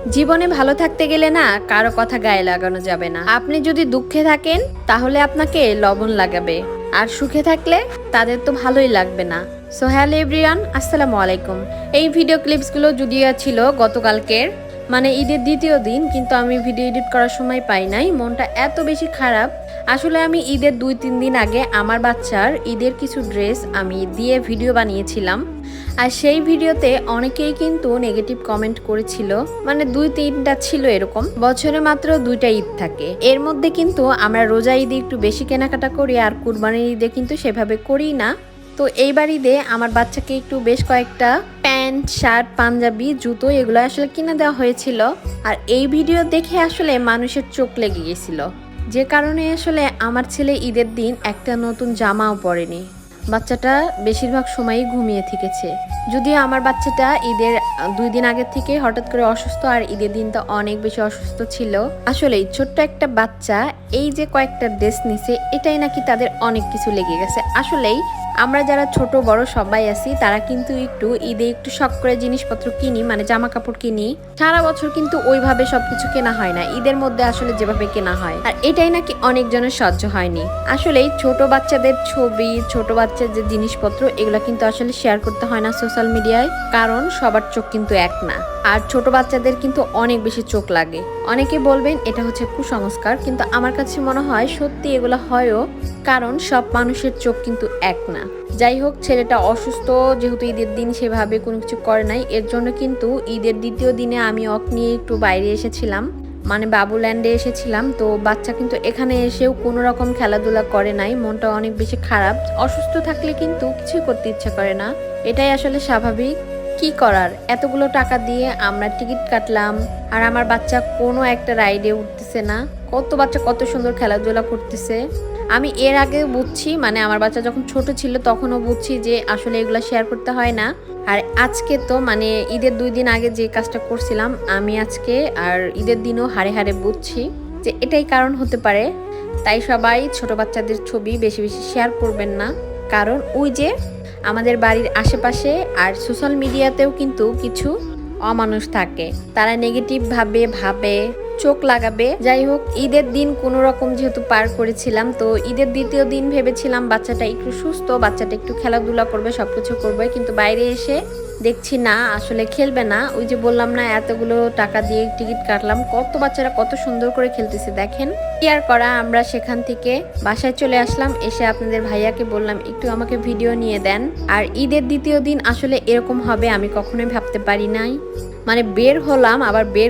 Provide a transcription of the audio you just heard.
জীবনে ভালো থাকতে গেলে না কারো কথা গায়ে লাগানো যাবে না। আপনি যদি দুঃখে থাকেন তাহলে আপনাকে লবণ লাগাবে, আর সুখে থাকলে তাদের তো ভালোই লাগবে না। সো হ্যালো এভরিওয়ান, আসসালামু আলাইকুম। এই ভিডিও ক্লিপসগুলো যদিও ছিল গতকালকের, মানে ঈদের দ্বিতীয় দিন, কিন্তু আমি ভিডিও এডিট করার সময় পাই নাই। মনটা এত বেশি খারাপ। আসলে আমি ঈদের 2-3 দিন আগে আমার বাচ্চার ঈদের কিছু ড্রেস আমি দিয়ে ভিডিও বানিয়েছিলাম, আর সেই ভিডিওতে অনেকেই কিন্তু নেগেটিভ কমেন্ট করেছিল। মানে 2-3টা ছিল এরকম। বছরে মাত্র 2টা ঈদ থাকে, এর মধ্যে কিন্তু আমরা রোজা ঈদে একটু বেশি কেনাকাটা করি, আর কুরবানির ঈদে কিন্তু সেভাবে করি না। তো এইবার ঈদে আমার বাচ্চাকে একটু বেশ কয়েকটা প্যান্ট, শার্ট, পাঞ্জাবি, জুতো এগুলো আসলে কিনে দেওয়া হয়েছিল। আর এই ভিডিও দেখে আসলে মানুষের চোখ লেগে গেছিল, যে কারণে আসলে আমার ছেলে ঈদের দিন একটা নতুন জামাও পরেনি। বাচ্চাটা বেশিরভাগ সময়ই ঘুমিয়ে থেকেছে। যদিও আমার বাচ্চাটা ঈদের 2 দিন আগের থেকে হঠাৎ করে অসুস্থ, আর ঈদের দিনটা অনেক বেশি অসুস্থ ছিল। আসলেই ছোট্ট একটা বাচ্চা এই যে কয়েকটা ড্রেস নিছে, এটাই নাকি তাদের অনেক কিছু লেগে গেছে। আসলেই আমরা যারা ছোট বড় সবাই আছি, তারা কিন্তু একটু ঈদে একটু শখ করে জিনিসপত্র কিনি, মানে জামা কাপড় কিনি। সারা বছর কিন্তু ওইভাবে সবকিছু কেনা হয় না, ঈদের মধ্যে আসলে যেভাবে কেনা হয়। আর এটাই নাকি অনেকজনের সহ্য হয়নি। আসলেই ছোট বাচ্চাদের ছবি, ছোট বাচ্চার যে জিনিসপত্র, এগুলো কিন্তু আসলে শেয়ার করতে হয় না সোশ্যাল মিডিয়ায়, কারণ সবার চোখ কিন্তু এক না। আর ছোট বাচ্চাদের কিন্তু অনেক বেশি চোখ লাগে। অনেকে বলবেন এটা হচ্ছে কুসংস্কার, কিন্তু আমার কাছে মনে হয় সত্যি এগুলো হয়ও, কারণ সব মানুষের চোখ কিন্তু এক না। যাই হোক, ছেলেটা অসুস্থ যেহেতু ঈদের দিন সেভাবে কোনো কিছু করে নাই, এর জন্য কিন্তু ঈদের দ্বিতীয় দিনে আমি ওকে নিয়ে একটু বাইরে এসেছিলাম, মানে বাবুল্যান্ডে এসেছিলাম। তো বাচ্চা কিন্তু এখানে এসেও কোনো রকম খেলাধুলা করে নাই। মনটা অনেক বেশি খারাপ। অসুস্থ থাকলে কিন্তু কিছুই করতে ইচ্ছা করে না, এটাই আসলে স্বাভাবিক। কি করার, এতগুলো টাকা দিয়ে আমরা টিকিট কাটলাম, আর আমার বাচ্চা কোনো একটা রাইডে উঠতেছে না। কত বাচ্চা কত সুন্দর খেলাধুলা করতেছে। আমি এর আগে বুঝছি, মানে আমার বাচ্চা যখন ছোট ছিল তখনও বুঝছি যে আসলে এগুলো শেয়ার করতে হয় না। আর আজকে তো মানে ঈদের 2 দিন আগে যে কাজটা করছিলাম, আমি আজকে আর ঈদের দিনও হাড়ে হাড়ে বুঝছি যে এটাই কারণ হতে পারে। তাই সবাই ছোট বাচ্চাদের ছবি বেশি বেশি শেয়ার করবেন না, কারণ ওই যে আমাদের বাড়ির আশেপাশে আর সোশ্যাল মিডিয়াতেও কিন্তু কিছু অমানুষ থাকে, তারা নেগেটিভ ভাবে চোখ লাগাবে। যাই হোক, ঈদের দিন কোনো রকম যেহেতু পার করেছিলাম, তো ঈদের দ্বিতীয় দিন ভেবেছিলাম বাচ্চাটা একটু সুস্থ, বাচ্চাটা একটু খেলাধুলা করবে, সবকিছু করবে, কিন্তু বাইরে এসে দেখছি না, আসলে খেলবে না। ওই যে বললাম না, এতগুলো টাকা দিয়ে টিকিট কাটলাম, কত বাচ্চারা কত সুন্দর করে খেলতেছে দেখেন। কি আর করা, আমরা সেখান থেকে বাসায় চলে আসলাম। এসে আপনাদের ভাইয়াকে বললাম একটু আমাকে ভিডিও নিয়ে দেন। আর ঈদের দ্বিতীয় দিন আসলে এরকম হবে আমি কখনোই ভাবতে পারি নাই। মানে বের হলাম, আবার বের